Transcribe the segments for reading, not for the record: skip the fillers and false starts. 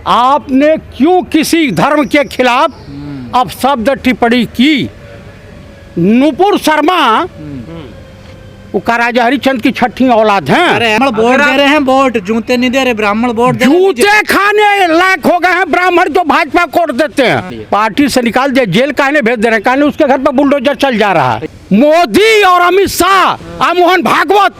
आपने क्यों किसी धर्म के खिलाफ अपशब्द टिप्पणी की? नुपुर शर्मा वो राजा हरिश्चंद्र की छठी औलाद हैं। ब्राह्मण वोट दे रहे हैं, वोट जूते नहीं दे रहे, ब्राह्मण वोट दे रहे हैं। जूते खाने लायक हो गए हैं ब्राह्मण जो भाजपा को वोट देते हैं। पार्टी से निकाल दिया, जेल कहने भेज दे रहे हैं, कहने उसके घर पर बुलडोजर चल जा रहा है। मोदी और अमित शाह और मोहन भागवत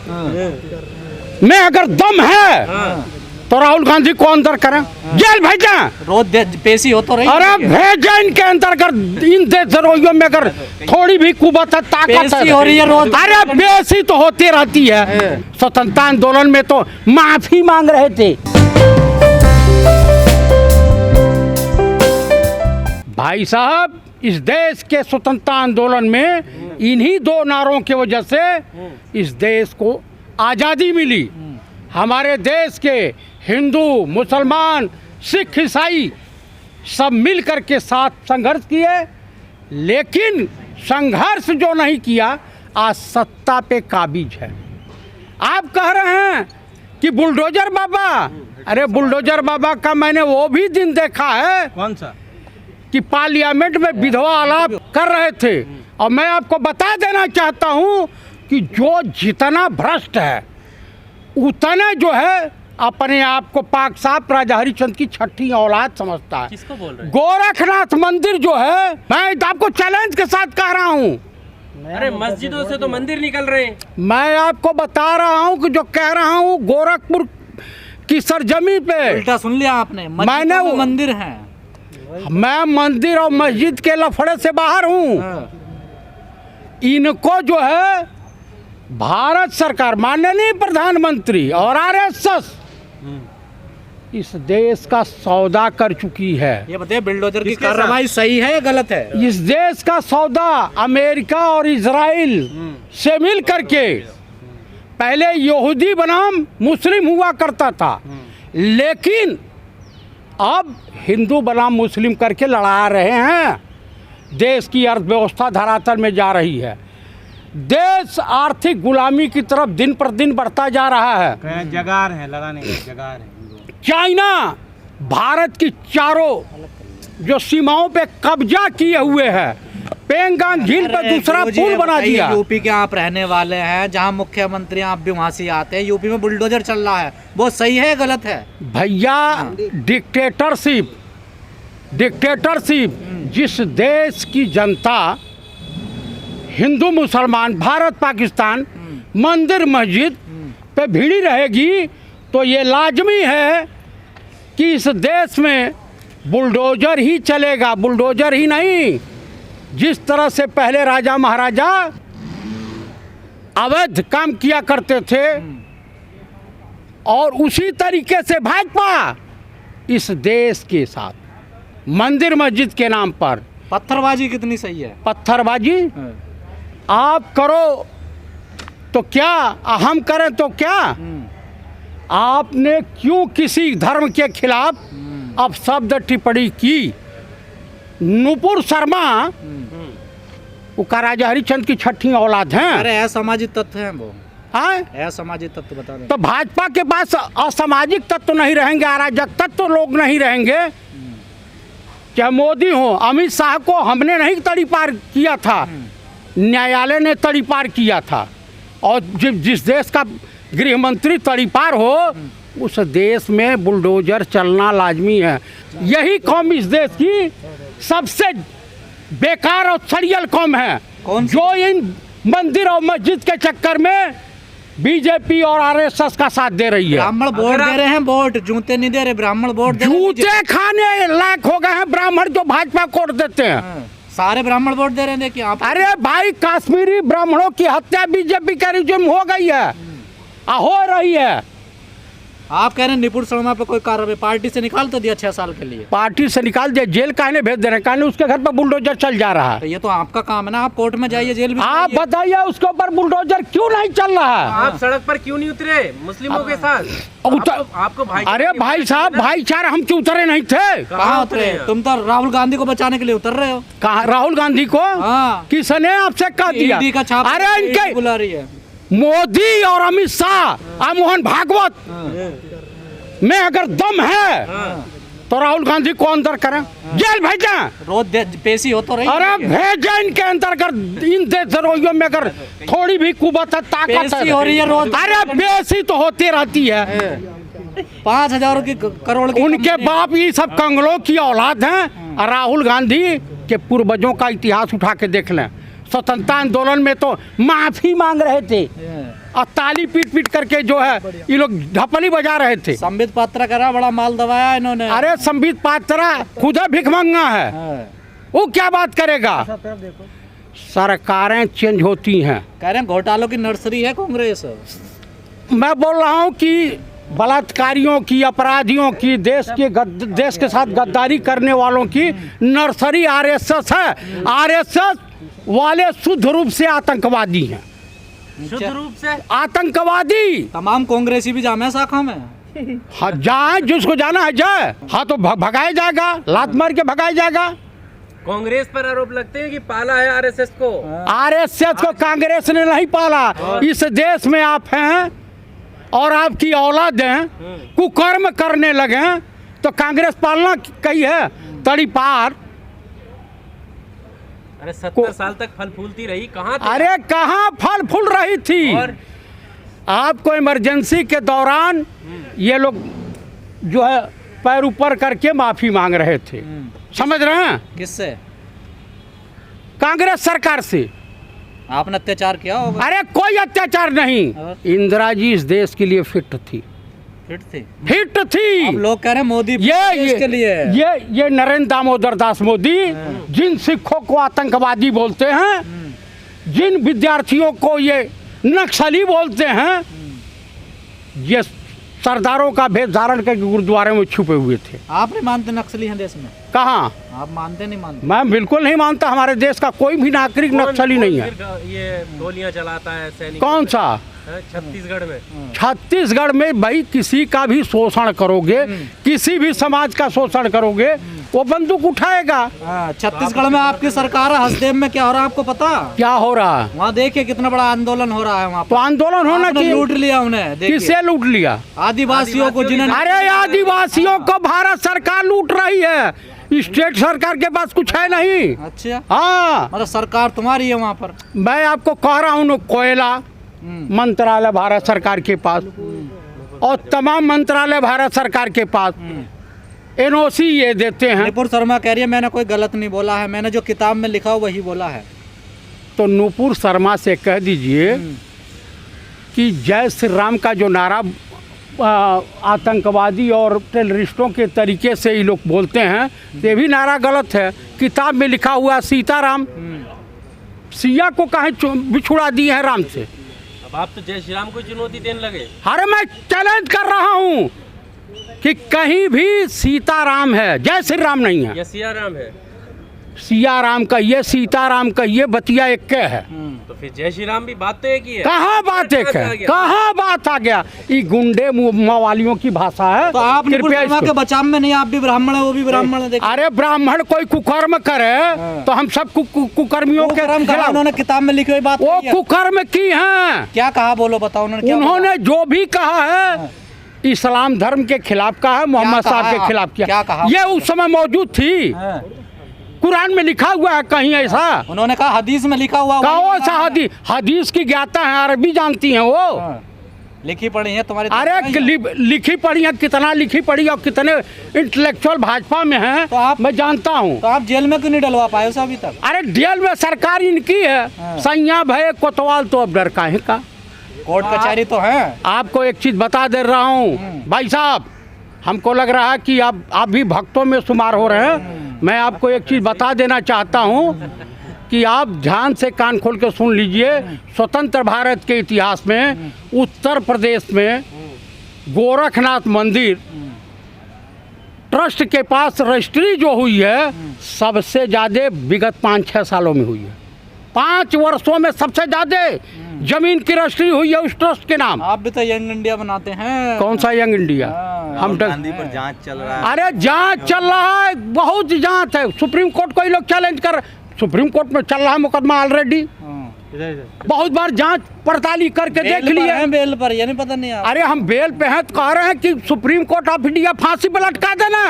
में अगर दम है तो राहुल गांधी को अंदर करें, जेल भेजें, रोज पेशी हो तो रही। अरे भेजें इनके अंदर। अगर इन देशद्रोहियों में अगर थोड़ी भी कुवत है, ताकत है, हो रही है रोज। अरे पेशी तो होती रहती है। स्वतंत्रता आंदोलन में तो माफी मांग रहे थे। भाई साहब, इस देश के स्वतंत्रता आंदोलन में इन्हीं दो नारों की वजह से इस देश को आज़ादी मिली। हमारे देश के हिंदू, मुसलमान, सिख, ईसाई सब मिल कर के साथ संघर्ष किए, लेकिन संघर्ष जो नहीं किया आज सत्ता पे काबिज है। आप कह रहे हैं कि बुलडोजर बाबा, अरे बुलडोजर बाबा का मैंने वो भी दिन देखा है। कौन सा? कि पार्लियामेंट में विधवा आलाप कर रहे थे। और मैं आपको बता देना चाहता हूं कि जो जितना भ्रष्ट है उतने जो है अपने आप को पाक साफ राजा हरिश्चंद्र की छठी औलाद समझता है। किसको बोल रहे हैं? गोरखनाथ मंदिर जो है, मैं आपको चैलेंज के साथ कह रहा हूँ। अरे मस्जिदों से तो मंदिर निकल रहे हैं। मैं आपको बता रहा हूँ कि जो कह रहा हूँ गोरखपुर की सरजमी पे उल्टा सुन लिया आपने। मैंने वो मंदिर है। मैं मंदिर और मस्जिद के लफड़े से बाहर हूँ। इनको जो है भारत सरकार, माननीय प्रधानमंत्री और आरएसएस इस देश का सौदा कर चुकी है। ये बताइए, बुलडोजर की कार्रवाई सही है या गलत है? इस देश का सौदा अमेरिका और इजराइल से मिल करके, पहले यहूदी बनाम मुस्लिम हुआ करता था, लेकिन अब हिंदू बनाम मुस्लिम करके लड़ा रहे हैं। देश की अर्थव्यवस्था धरातल में जा रही है। देश आर्थिक गुलामी की तरफ दिन पर दिन बढ़ता जा रहा है। जगार है, लगाने का जगार है। चाइना भारत की चारों जो सीमाओं पे कब्जा किए हुए है। पेंगांग झील पे दूसरा पुल बना दिया। यूपी के आप रहने वाले हैं, जहां मुख्यमंत्री आप भी वहां से आते हैं। यूपी में बुलडोजर चल रहा है, वो सही है गलत है? भैया, डिक्टेटरशिप जिस देश की जनता हिंदू मुसलमान, भारत पाकिस्तान, मंदिर मस्जिद पे भिड़ी रहेगी, तो ये लाजमी है कि इस देश में बुलडोजर ही चलेगा। बुलडोजर ही नहीं, जिस तरह से पहले राजा महाराजा अवैध काम किया करते थे, और उसी तरीके से भाजपा इस देश के साथ मंदिर मस्जिद के नाम पर पत्थरबाजी कितनी सही है? पत्थरबाजी आप करो तो क्या, हम करें तो क्या? आपने क्यों किसी धर्म के खिलाफ अपशब्द टिप्पणी की? नुपुर शर्मा वो राजा हरिश्चंद्र की छठी औलाद हैं। अरे असामाजिक तत्व हैं वो। हाँ, असामाजिक तत्व बता दें। तो भाजपा के पास असामाजिक तत्व नहीं रहेंगे, अराजक तत्व लोग नहीं रहेंगे। चाहे मोदी हो, अमित शाह को हमने नहीं तड़ी पार किया था, न्यायालय ने तड़ी पार किया था। और जिस देश का गृह मंत्री तड़ी पार हो, उस देश में बुलडोजर चलना लाजमी है। यही कौम इस देश की सबसे बेकार और सड़ियल कौम है, जो इन मंदिर और मस्जिद के चक्कर में बीजेपी और आरएसएस का साथ दे रही है। ब्राह्मण वोट दे रहे हैं, वोट जूते नहीं दे रहे, ब्राह्मण वोट दे रहे हैं। जूते खाने लायक हो गए हैं ब्राह्मण जो भाजपा को वोट देते हैं। सारे ब्राह्मण वोट दे रहे हैं, देखिए आप। अरे भाई, कश्मीरी ब्राह्मणों की हत्या बीजेपी का रिज्यूम हो गई है, हो रही है। आप कह रहे हैं नुपुर शर्मा पे कोई कार्रवाई, पार्टी से निकाल तो दिया 6 साल के लिए। पार्टी से निकाल दिया, जेल कहने भेज दे रहे हैं, कहने उसके घर पर बुलडोजर चल जा रहा है। तो ये तो आपका काम है ना, आप कोर्ट में जाइए, जेल में। आप बताइए उसके ऊपर बुलडोजर क्यों नहीं चल रहा है? आप सड़क पर क्यों नहीं उतरे मुस्लिमों के साथ? आपको भाई, अरे भाई साहब, भाईचारा हम क्यों उतरे नहीं थे? कहाँ उतरे? तुम तो राहुल गांधी को बचाने के लिए उतर रहे हो। कहाँ राहुल गांधी को? हाँ। किसने आपसे कह दिया? ईडी का छाप। अरे इनके बुला रही है मोदी और अमित शाह और मोहन भागवत में अगर दम है तो राहुल गांधी को अंदर करें, जेल भेजें। रोज पेशी हो तो रही अरे है। भेजें इनके अंदर, कर इन देशद्रोहियों में अगर थोड़ी भी कुवत है, ताकत पेशी हो रही है रोज। अरे पेशी तो होती रहती है। 5,000 की करोड़ की उनके कंपनी। बाप ये सब कंगलों की औलाद हैं। और राहुल गांधी के पूर्वजों का इतिहास उठा के देख लें। स्वतंत्रता आंदोलन में तो माफी मांग रहे थे और ताली पीट पीट करके जो है ये लोग ढपली बजा रहे थे। संबित पात्रा करा बड़ा माल दबाया इन्होंने। अरे संबित पात्रा खुद भिखमंगा है, वो क्या बात करेगा। सरकारें चेंज होती हैं। कह रहे हैं घोटालों की नर्सरी है कांग्रेस। मैं बोल रहा हूँ कि बलात्कारियों की, अपराधियों की, देश के साथ गद्दारी करने वालों की नर्सरी आरएसएस है। आरएसएस वाले शुद्ध रूप से आतंकवादी हैं। शुद्ध रूप से आतंकवादी तमाम कांग्रेसी भी जामे शाखा में। हाँ, जाए जिसको जाना है जाए। हाँ तो भगाया जाएगा, लात मार के भगाया जाएगा। कांग्रेस पर आरोप लगते हैं कि पाला है आरएसएस को। आरएसएस को कांग्रेस ने नहीं पाला। इस देश में आप हैं और आपकी औलाद हैं, कुकर्म करने लगे तो कांग्रेस पालना कही है तड़ी पार। अरे 70 साल तक फल फूलती रही, कहाँ थे? अरे कहाँ फल फूल रही थी। और आपको इमरजेंसी के दौरान ये लोग जो है पैर ऊपर करके माफी मांग रहे थे। समझ रहे हैं? किससे? कांग्रेस सरकार से। आपने अत्याचार किया होगा। अरे कोई अत्याचार नहीं। इंदिरा जी इस देश के लिए फिट थी। फिट थी। फिट थी। अब लोग कह रहे हैं मोदी ये के लिए। ये नरेंद्र दामोदर दास मोदी जिन सिखों को आतंकवादी बोलते हैं, जिन विद्यार्थियों को ये नक्सली बोलते हैं, ये सरदारों का भेष धारण करके गुरुद्वारे में छुपे हुए थे। आप नहीं मानते नक्सली हैं देश में? कहाँ? आप मानते नहीं मानते? मैं बिल्कुल नहीं मानता। हमारे देश का कोई भी नागरिक नक्सली नहीं है। ये गोलियां चलाता है सैनिक। कौन सा? छत्तीसगढ़ में। छत्तीसगढ़ में भाई किसी का भी शोषण करोगे, किसी भी समाज का शोषण करोगे, वो बंदूक उठाएगा। छत्तीसगढ़ में आपकी सरकार है, हसदेव में क्या हो रहा है आपको पता? क्या हो रहा है वहाँ देखिए कितना बड़ा आंदोलन हो रहा है वहाँ तो आंदोलन होना आपने चाहिए। लूट लिया उन्हें। देखिए। किसे लूट लिया? आदिवासियों को जिन्हें। अरे आदिवासियों को भारत सरकार लूट रही है। स्टेट सरकार के पास कुछ है नहीं। अच्छा, हाँ, मतलब सरकार तुम्हारी है वहाँ पर। मैं आपको कह रहा हूँ, कोयला मंत्रालय भारत सरकार के पास और तमाम मंत्रालय भारत सरकार के पास एनओसी ये देते हैं। नुपुर शर्मा कह रही है मैंने कोई गलत नहीं बोला है, मैंने जो किताब में लिखा हो वही बोला है। तो नुपुर शर्मा से कह दीजिए कि जय श्री राम का जो नारा आतंकवादी और टेररिस्टों के तरीके से ये लोग बोलते हैं, ये भी नारा गलत है। किताब में लिखा हुआ सीताराम, सिया को कहीं बिछुड़ा दिए हैं राम से। अब आप तो जय श्री राम को चुनौती देने लगे। अरे मैं चैलेंज कर रहा हूँ कि कहीं भी सीताराम है, जय श्री राम नहीं है। ये सिया राम है सिया राम कहिए, सीताराम कहिए, बतिया एक के है। तो फिर जय श्री राम भी बात तो एक ही है। कहाँ बात एक है? कहाँ बात आ गया? ये गुंडे मवालियों की भाषा है। तो आप नुपुर कृपया शर्मा के बचाव में नहीं, आप भी ब्राह्मण है वो भी ब्राह्मण है। देखिए। अरे ब्राह्मण कोई कुकर्म करे तो हम सब कुकर्मियों के खिलाफ। उन्होंने किताब में लिखी हुई बात वो नहीं है। कुकर्म की हैं। क्या कहा बोलो बताओ उन्होंने? क्या उन्होंने जो भी कहा है इस्लाम धर्म के खिलाफ कहा है, मोहम्मद साहब के खिलाफ क्या कहा? ये उस समय मौजूद थी। बोला? कुरान में लिखा हुआ है कहीं ऐसा? उन्होंने कहा हदीस में लिखा हुआ। कौन सा हदीस? हदीस की ज्ञाता है, अरबी जानती हैं वो। लिखी पढ़ी है तुम्हारी? अरे लिखी पढ़ी है, कितना लिखी पढ़ी और कितने इंटेलेक्चुअल भाजपा में हैं तो आप मैं जानता हूँ। तो आप जेल में क्यों नहीं डलवा पाए उसे अभी तक? अरे जेल में सरकार इनकी है, सैया भय कोतवाल, तो अब डर काहे का? कोर्ट कचहरी तो है। आपको एक चीज बता दे रहा हूँ भाई साहब, हमको लग रहा है कि आप भी भक्तों में शुमार हो रहे हैं। मैं आपको एक चीज बता देना चाहता हूँ कि आप ध्यान से कान खोल के सुन लीजिए। स्वतंत्र भारत के इतिहास में उत्तर प्रदेश में गोरखनाथ मंदिर ट्रस्ट के पास रजिस्ट्री जो हुई है सबसे ज़्यादा विगत 5-6 सालों में हुई है। 5 वर्षों में सबसे ज़्यादा जमीन की रजिस्ट्री हुई है उस ट्रस्ट के नाम। आप भी तो यंग इंडिया बनाते हैं। कौन सा यंग इंडिया? हम गांधी पर जांच चल रहा है। अरे जांच चल रहा है, बहुत जांच है। सुप्रीम कोर्ट को ही लोग चैलेंज कर, सुप्रीम कोर्ट में चल रहा है मुकदमा ऑलरेडी। बहुत बार जांच पड़ताली करके देख बेल पर लिए। हैं, बेल पर, ये नहीं पता नहीं आप। अरे हम बेल पे हैं तो कह रहे हैं कि सुप्रीम कोर्ट ऑफ इंडिया फांसी पे लटका देना।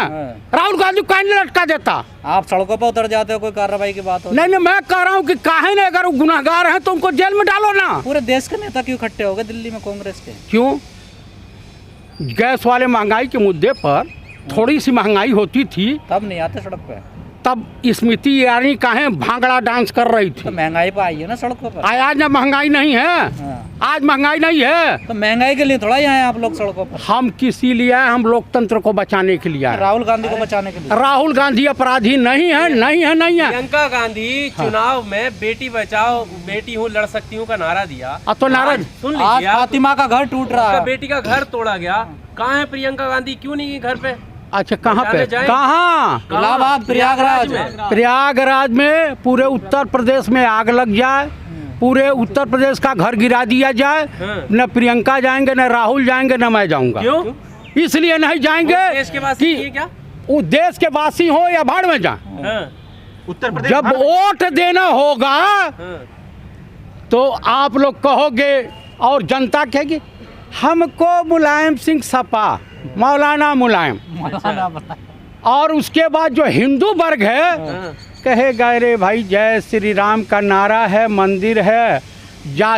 राहुल गांधी को नहीं लटका देता। आप सड़कों पर उतर जाते हो, कोई कार्रवाई की बात हो? नहीं नहीं, मैं कह रहा हूँ कि काहे नहीं, अगर वो गुनाहगार हैं तो उनको जेल में डालो ना। पूरे देश के नेता क्यों इकट्ठे हो गए दिल्ली में कांग्रेस के? क्यों? गैस वाले महंगाई के मुद्दे पर थोड़ी सी महंगाई होती थी तब नहीं आते सड़क पे। तब स्मृति ईरानी काहे भांगड़ा डांस कर रही तो थी। महंगाई पे आई है ना सड़कों पर। आज ना महंगाई नहीं है, हाँ। आज महंगाई नहीं है। तो महंगाई के लिए थोड़ा ही आए आप लोग सड़कों पर। हम किसी लिए आए? हम लोकतंत्र को बचाने के लिए आए। राहुल गांधी को बचाने के लिए। राहुल गांधी अपराधी नहीं है, नहीं है, नहीं है। प्रियंका गांधी चुनाव में बेटी बचाओ बेटी हूँ लड़ सकती हूँ का नारा दिया। अब तो नाराज सुन आज लीजिए आप, फातिमा का घर टूट रहा उसका है। बेटी का घर तोड़ा गया। कहाँ है प्रियंका गांधी? क्यों नहीं गई घर पे? अच्छा कहाँ पे? जाने जाएं। कहाँ? इलाहाबाद, प्रयागराज में। प्रयागराज में पूरे उत्तर प्रदेश में आग लग जाए, पूरे उत्तर प्रदेश का घर गिरा दिया जाए, न प्रियंका जाएंगे, न राहुल जाएंगे, न मैं जाऊंगा। क्यों? इसलिए नहीं जाएंगे वो देश के वासी नहीं है क्या? वो देश के वासी हो या भाड़ में जाए, हाँ, उत्तर प्रदेश जब वोट देना होगा हाँ। तो आप लोग कहोगे और जनता कहेगी हमको मुलायम सिंह सपा, मौलाना मुलायम। और उसके बाद जो हिंदू वर्ग है कहेगा अरे भाई जय श्री राम का नारा है, मंदिर है, जा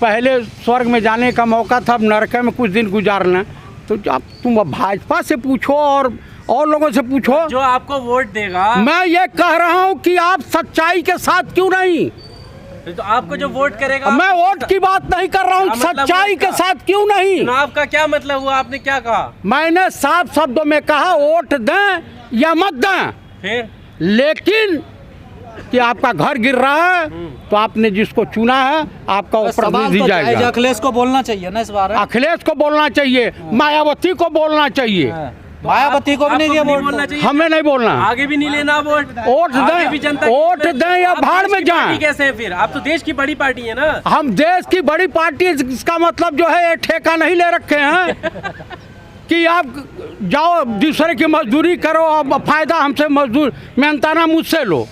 पहले स्वर्ग में जाने का मौका था, अब नरक में कुछ दिन गुजारना। तो अब तुम भाजपा से पूछो और लोगों से पूछो, जो आपको वोट देगा। मैं ये कह रहा हूँ कि आप सच्चाई के साथ क्यों नहीं। तो आपको जो वोट करेगा। मैं वोट की बात नहीं कर रहा हूँ, क्या मतलब सच्चाई वोट के का? साथ क्यों नहीं। चुनाव का क्या मतलब हुआ? आपने क्या कहा? मैंने साफ शब्दों में कहा वोट दें या मत दें, फिर लेकिन कि आपका घर गिर रहा है तो आपने जिसको चुना है आपका वो सवाल प्रतिनिधि तो जाएगा। अखिलेश को बोलना चाहिए ना इस बार। अखिलेश को बोलना चाहिए, मायावती को बोलना चाहिए, मायावती को भी नहीं दिया आपको वोट। बोलना चाहिए। हमें नहीं बोलना। आगे भी नहीं लेना वोट। वोट आगे भी दें, जनता वोट दें या आप भाड़ देश में की पार्टी जाएं। कैसे है फिर? आप तो देश की बड़ी पार्टी है ना। हम देश की बड़ी पार्टी, इसका मतलब जो है ये ठेका नहीं ले रखे हैं कि आप जाओ दूसरे की मजदूरी करो, अब फायदा हमसे मजदूर मेहनताना मुझसे लो।